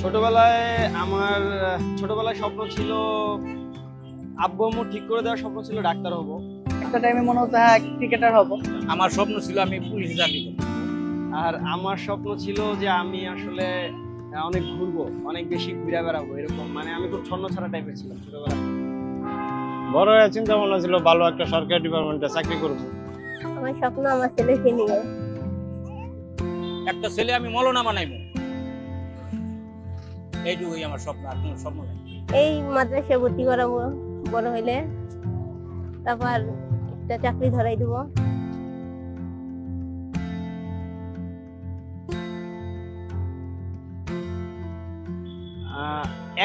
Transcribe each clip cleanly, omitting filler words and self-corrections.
ছোটবেলায় আমার ছোটবেলায় স্বপ্ন ছিল, আব্বু আম্মু ঠিক করে দেওয়ার স্বপ্ন ছিল ডাক্তার হব। একটা টাইমে মনে হতো হ্যাঁ ক্রিকেটার হব। আমার স্বপ্ন ছিল আমি পুলিশে চাকরি করব। আর আমার স্বপ্ন ছিল যে আমি আসলে অনেক ঘুরবো, অনেক বেশি ঘুরে বেড়াবো, এরকম মানে আমি খুব ছন্ন ছাড়া টাইপের ছিলাম ছোটবেলায়। বড় হয়ে চিন্তা ভাবনা ছিল ভালো একটা সরকারি ডিপার্টমেন্টে চাকরি করব। আমার স্বপ্ন আমার ছেলেকে নিয়ে। একটা ছেলে আমি মলনা বানাইবো, এইটুকুই আমার স্বপ্ন, আর কোনো স্বপ্ন নেই। এই মাদ্রাসায় ভর্তি করাবো বড় হইলে, তারপর একটা চাকরি ধরাই দেবো।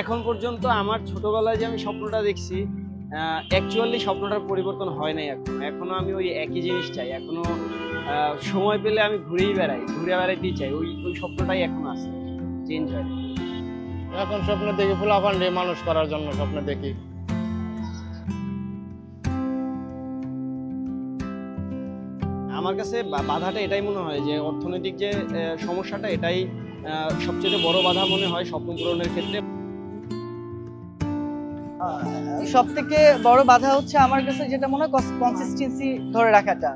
এখন পর্যন্ত আমার ছোটবেলায় যে আমি স্বপ্নটা দেখছি, অ্যাকচুয়ালি স্বপ্নটার পরিবর্তন হয় নাই। এখনো আমি ওই একই জিনিস চাই। এখনো সময় পেলে আমি ঘুরে বেড়াইতেই চাই। ওই ওই স্বপ্নটাই এখন আছে, চেঞ্জ হয়। এখন স্বপ্ন দেখি ফুলাফান্ডে মানুষ করার জন্য স্বপ্ন দেখি। আমার কাছে বাধাটা এটাই মনে হয় যে অর্থনৈতিক যে সমস্যাটা, এটাই সবচেয়ে বড় বাধা মনে হয় স্বপ্ন পূরণের ক্ষেত্রে। সব থেকে বড় বাধা হচ্ছে আমার কাছে যেটা মনে হয় কনসিস্টেন্সি ধরে রাখাটা।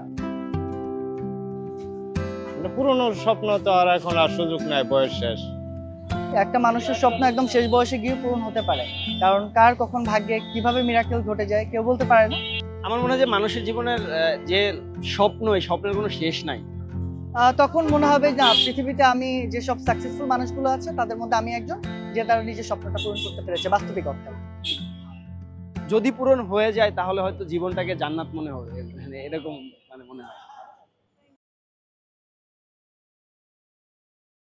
পুরনো স্বপ্ন তো আর এখন আর সুযোগ নাই, বয়স শেষ। একটা মানুষের স্বপ্ন একদম শেষ বয়সে গিয়ে পূরণ হতে পারে, কারণ কার কখন ভাগ্যে কিভাবে মিরাকেল ঘটে যায় কেউ বলতে পারে না। আমার মনে হয় যে মানুষের জীবনের যে স্বপ্ন, এই স্বপ্নের কোনো শেষ নাই। তখন মনে হবে যে পৃথিবীতে আমি যেসব সাকসেসফুল মানুষগুলো আছে তাদের মধ্যে আমি একজন, যে তারা নিজের স্বপ্নটা পূরণ করতে পেরেছে বাস্তবিক অর্থে। যদি পূরণ হয়ে যায় তাহলে হয়তো জীবনটাকে জান্নাত মনে হবে, এরকম মানে মনে হয়।